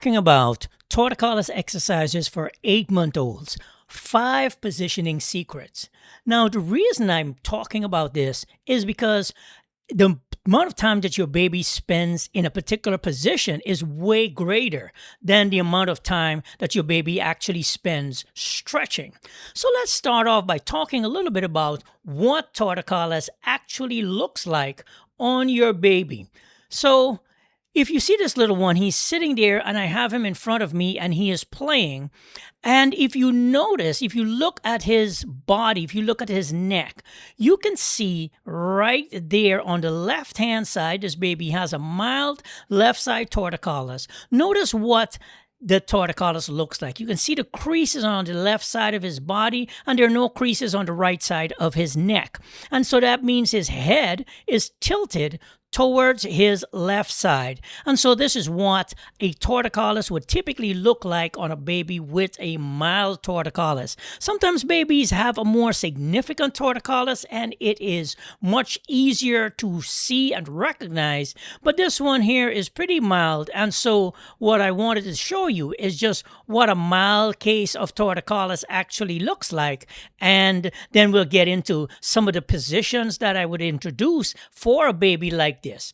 Talking about Torticollis exercises for 8-month-olds, 5 positioning secrets. Now, the reason I'm talking about this is because the amount of time that your baby spends in a particular position is way greater than the amount of time that your baby actually spends stretching. So let's start off by talking a little bit about what Torticollis actually looks like on your baby. So if you see this little one, he's sitting there and I have him in front of me and he is playing. And if you notice, if you look at his body, if you look at his neck, you can see right there on the left-hand side, this baby has a mild left side torticollis. Notice what the torticollis looks like. You can see the creases on the left side of his body, and there are no creases on the right side of his neck. And so that means his head is tilted towards his left side. And so this is what a torticollis would typically look like on a baby with a mild torticollis. Sometimes babies have a more significant torticollis and it is much easier to see and recognize, but this one here is pretty mild. And so what I wanted to show you is just what a mild case of torticollis actually looks like, and then we'll get into some of the positions that I would introduce for a baby like this.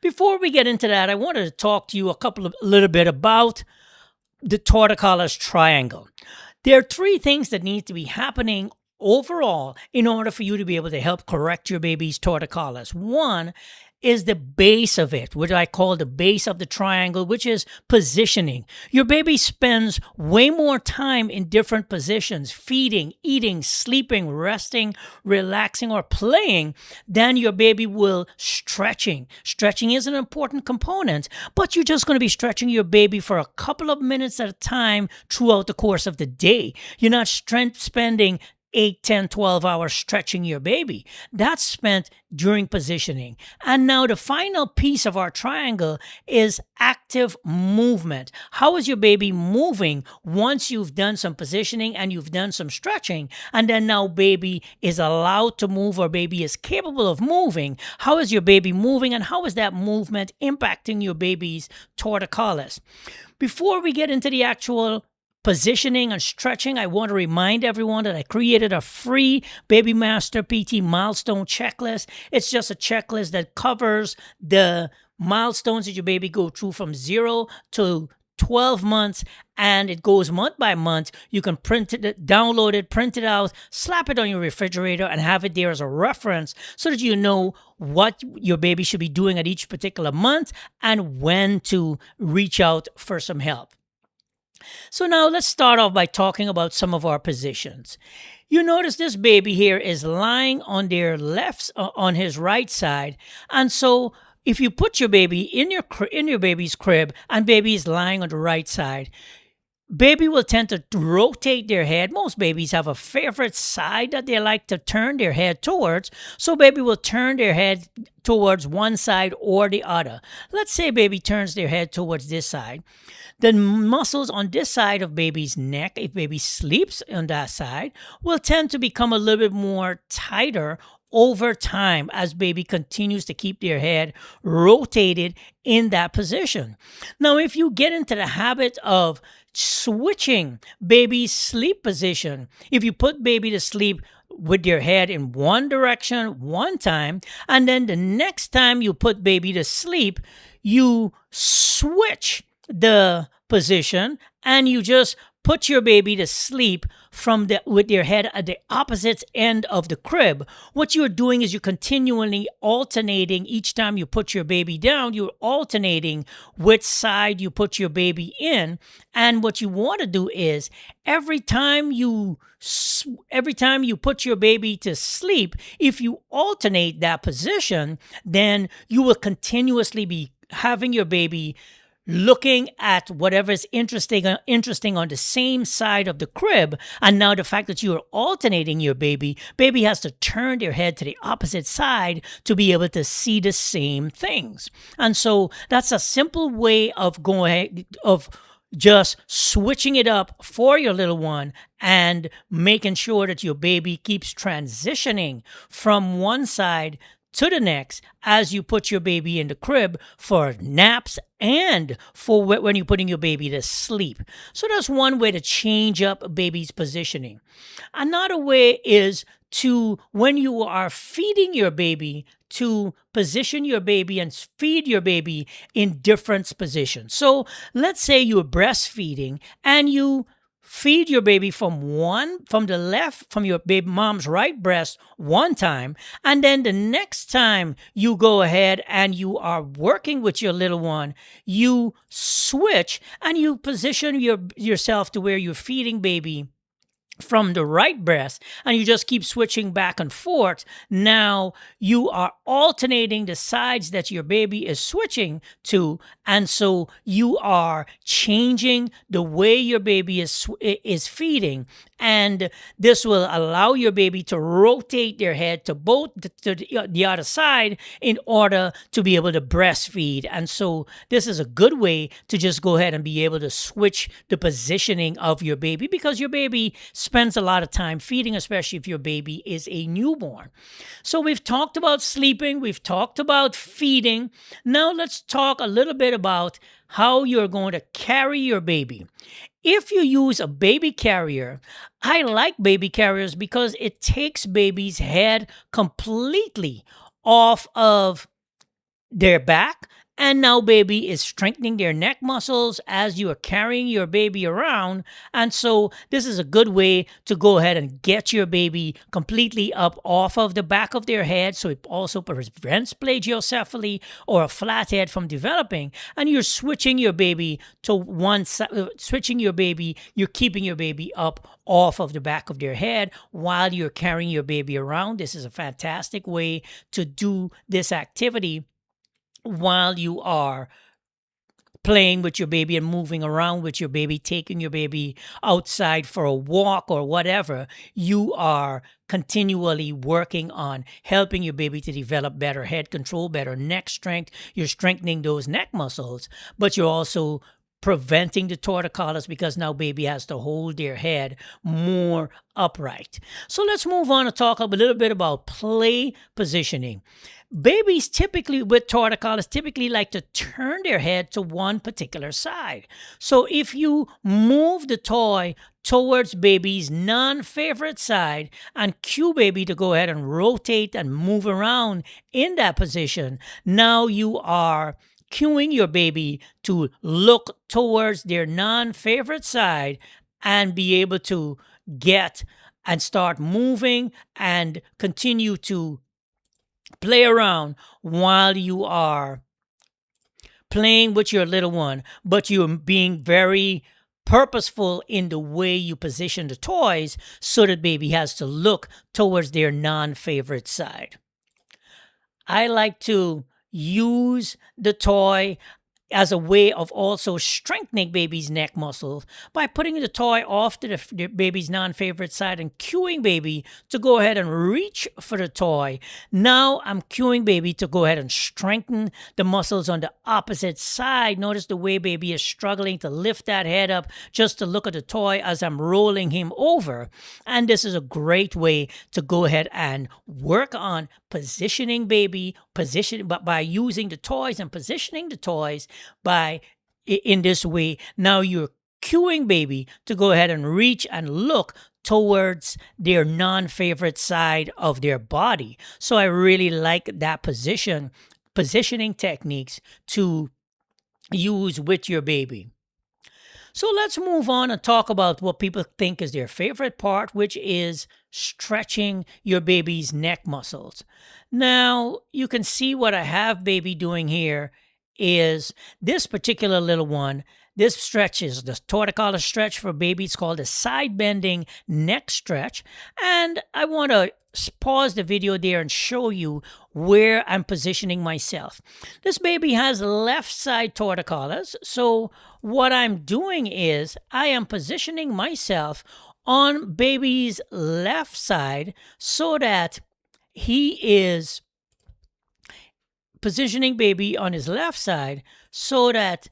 Before we get into that, I wanted to talk to you a little bit about the torticollis triangle. There are 3 things that need to be happening overall in order for you to be able to help correct your baby's torticollis. One is the base of it, which I call the base of the triangle, which is positioning. Your baby spends way more time in different positions, feeding, eating, sleeping, resting, relaxing, or playing than your baby will stretching. Stretching is an important component, but you're just going to be stretching your baby for a couple of minutes at a time throughout the course of the day. You're not spending 8, 10, 12 hours stretching your baby. That's spent during positioning. And now the final piece of our triangle is active movement. How is your baby moving once you've done some positioning and you've done some stretching, and then now baby is allowed to move, or baby is capable of moving? How is your baby moving, and how is that movement impacting your baby's torticollis? Before we get into the actual positioning and stretching, I want to remind everyone that I created a free BabyMasterPT milestone checklist. It's just a checklist that covers the milestones that your baby go through from 0 to 12 months, and it goes month by month. You can print it, download it, print it out, slap it on your refrigerator, and have it there as a reference so that you know what your baby should be doing at each particular month and when to reach out for some help. So now let's start off by talking about some of our positions. You notice this baby here is lying on their on his right side, and so if you put your baby in your baby's crib and baby is lying on the right side, baby will tend to rotate their head. Most babies have a favorite side that they like to turn their head towards, so baby will turn their head towards one side or the other. Let's say baby turns their head towards this side. The muscles on this side of baby's neck, if baby sleeps on that side, will tend to become a little bit more tighter over time as baby continues to keep their head rotated in that position. Now, if you get into the habit of switching baby's sleep position, if you put baby to sleep with your head in one direction one time, and then the next time you put baby to sleep, you switch the position and you just put your baby to sleep with your head at the opposite end of the crib. What you're doing is you're continually alternating. Each time you put your baby down, you're alternating which side you put your baby in. And what you want to do is every time you put your baby to sleep, if you alternate that position, then you will continuously be having your baby looking at whatever is interesting on the same side of the crib. And now the fact that you are alternating your baby has to turn their head to the opposite side to be able to see the same things. And so that's a simple way of just switching it up for your little one and making sure that your baby keeps transitioning from one side to the next as you put your baby in the crib for naps and for when you're putting your baby to sleep. So that's one way to change up a baby's positioning. Another way is to, when you are feeding your baby, to position your baby and feed your baby in different positions. So let's say you're breastfeeding and you feed your baby from the left, from your baby mom's right breast one time, and then the next time you go ahead and you are working with your little one, you switch and you position yourself to where you're feeding baby from the right breast, and you just keep switching back and forth. Now you are alternating the sides that your baby is switching to, and so you are changing the way your baby is feeding, and this will allow your baby to rotate their head to the other side in order to be able to breastfeed. And so this is a good way to just go ahead and be able to switch the positioning of your baby, because your baby spends a lot of time feeding, especially if your baby is a newborn. So we've talked about sleeping, we've talked about feeding. Now let's talk a little bit about how you're going to carry your baby. If you use a baby carrier, I like baby carriers because it takes baby's head completely off of their back, and now baby is strengthening their neck muscles as you are carrying your baby around. And so this is a good way to go ahead and get your baby completely up off of the back of their head, so it also prevents plagiocephaly or a flat head from developing. And you're switching your baby to one side, you're keeping your baby up off of the back of their head while you're carrying your baby around. This is a fantastic way to do this activity while you are playing with your baby and moving around with your baby, taking your baby outside for a walk or whatever. You are continually working on helping your baby to develop better head control, better neck strength. You're strengthening those neck muscles, but you're also preventing the torticollis, because now baby has to hold their head more upright. So let's move on to talk a little bit about play positioning. Babies typically with torticollis typically like to turn their head to one particular side. So if you move the toy towards baby's non-favorite side and cue baby to go ahead and rotate and move around in that position, now you are cueing your baby to look towards their non-favorite side and be able to get and start moving and continue to play around while you are playing with your little one, but you're being very purposeful in the way you position the toys so that baby has to look towards their non-favorite side. I like to use the toy as a way of also strengthening baby's neck muscles by putting the toy off to the baby's non-favorite side and cueing baby to go ahead and reach for the toy. Now I'm cueing baby to go ahead and strengthen the muscles on the opposite side. Notice the way baby is struggling to lift that head up just to look at the toy as I'm rolling him over. And this is a great way to go ahead and work on positioning baby, but by using the toys and positioning the toys in this way. Now you're cueing baby to go ahead and reach and look towards their non-favorite side of their body. So I really like that positioning techniques to use with your baby. So let's move on and talk about what people think is their favorite part, which is stretching your baby's neck muscles. Now, you can see what I have baby doing here is this particular little one. This stretch is the torticollis stretch for babies, called the side bending neck stretch. And I want to pause the video there and show you where I'm positioning myself. This baby has left side torticollis. So what I'm doing is I am positioning myself on baby's left side so that he is positioning baby on his left side so that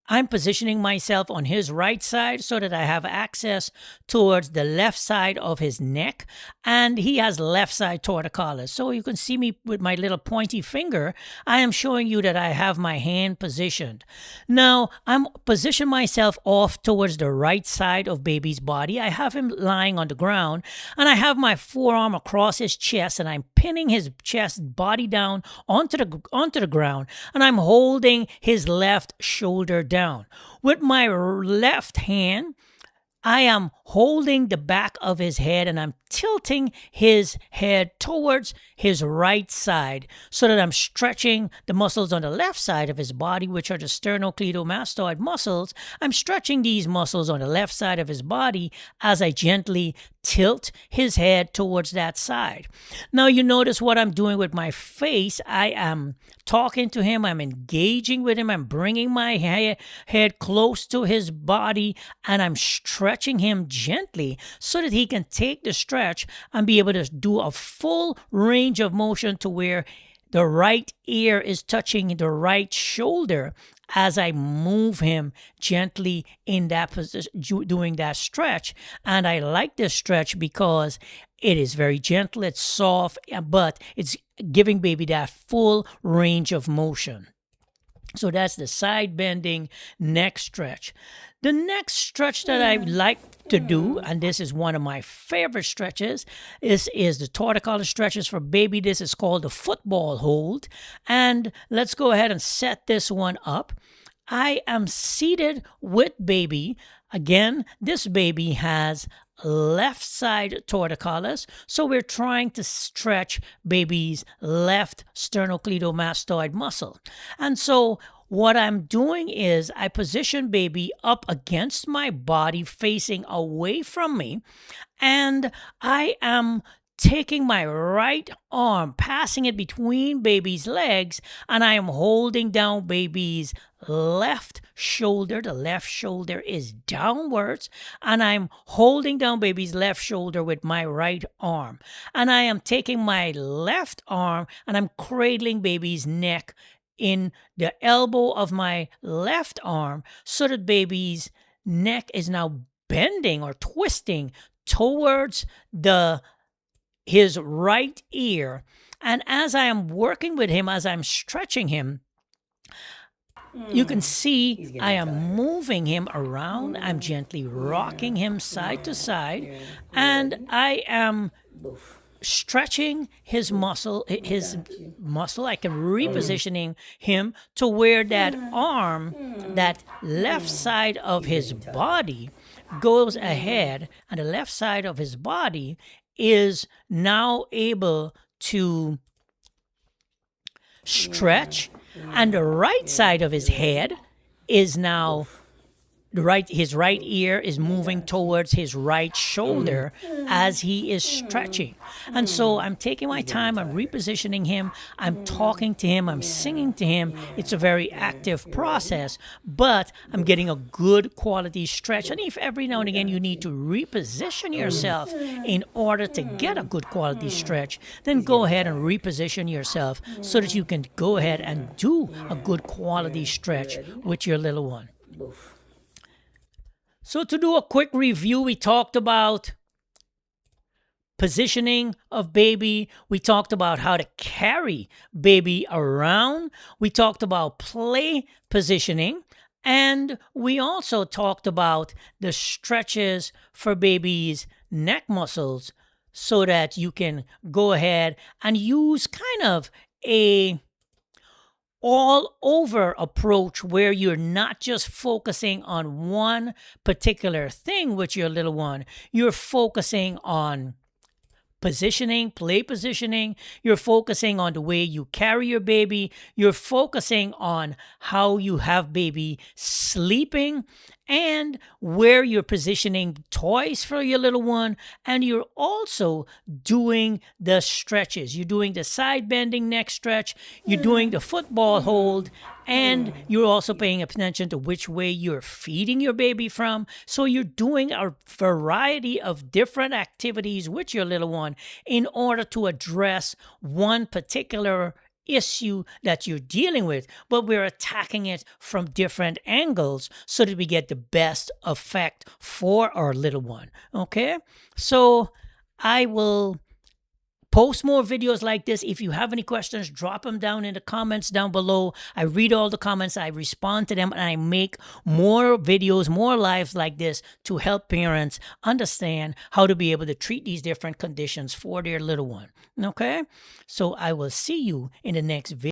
I'm positioning myself on his right side so that I have access towards the left side of his neck, and he has left side torticollis. So you can see me with my little pointy finger. I am showing you that I have my hand positioned. Now, I'm positioned myself off towards the right side of baby's body. I have him lying on the ground, and I have my forearm across his chest, and I'm pinning his chest body down onto the ground, and I'm holding his left shoulder down. With my left hand, I am holding the back of his head and I'm tilting his head towards his right side so that I'm stretching the muscles on the left side of his body, which are the sternocleidomastoid muscles. I'm stretching these muscles on the left side of his body as I gently tilt his head towards that side. Now you notice what I'm doing with my face. I am talking to him. I'm engaging with him. I'm bringing my head close to his body and I'm stretching him gently so that he can take the stretch and be able to do a full range of motion to where the right ear is touching the right shoulder as I move him gently in that position, doing that stretch. And I like this stretch because it is very gentle, it's soft, but it's giving baby that full range of motion. So that's the side bending neck stretch. The next stretch that I like to do, and this is one of my favorite stretches, is the torticollis stretches for baby. This is called the football hold. And let's go ahead and set this one up. I am seated with baby. Again, this baby has left side torticollis, so we're trying to stretch baby's left sternocleidomastoid muscle. And so what I'm doing is I position baby up against my body facing away from me, and I am taking my right arm, passing it between baby's legs, and I am holding down baby's left shoulder. The left shoulder is downwards, and I'm holding down baby's left shoulder with my right arm. And I am taking my left arm and I'm cradling baby's neck in the elbow of my left arm so that baby's neck is now bending or twisting towards his right ear. And as I am working with him, as I'm stretching him, you can see I am moving him around. I'm gently rocking him side to side, and I am stretching his muscle. I can repositioning him to where that arm, that left side of his body goes ahead, and the left side of his body is now able to stretch, and the right side of his head is now his right ear is moving towards his right shoulder as he is stretching. And so I'm taking my time, I'm repositioning him, I'm talking to him, I'm singing to him. It's a very active process, but I'm getting a good quality stretch. And if every now and again you need to reposition yourself in order to get a good quality stretch, then go ahead and reposition yourself so that you can go ahead and do a good quality stretch with your little one. So to do a quick review, we talked about positioning of baby. We talked about how to carry baby around. We talked about play positioning. And we also talked about the stretches for baby's neck muscles so that you can go ahead and use kind of a all-over approach where you're not just focusing on one particular thing with your little one. You're focusing on positioning, play positioning. You're focusing on the way you carry your baby. You're focusing on how you have baby sleeping and where you're positioning toys for your little one. And you're also doing the stretches. You're doing the side bending neck stretch. You're doing the football hold. And you're also paying attention to which way you're feeding your baby from. So you're doing a variety of different activities with your little one in order to address one particular issue that you're dealing with, but we're attacking it from different angles so that we get the best effect for our little one. Okay, so I will post more videos like this. If you have any questions, drop them down in the comments down below. I read all the comments, I respond to them, and I make more videos, more lives like this to help parents understand how to be able to treat these different conditions for their little one. Okay, so I will see you in the next video.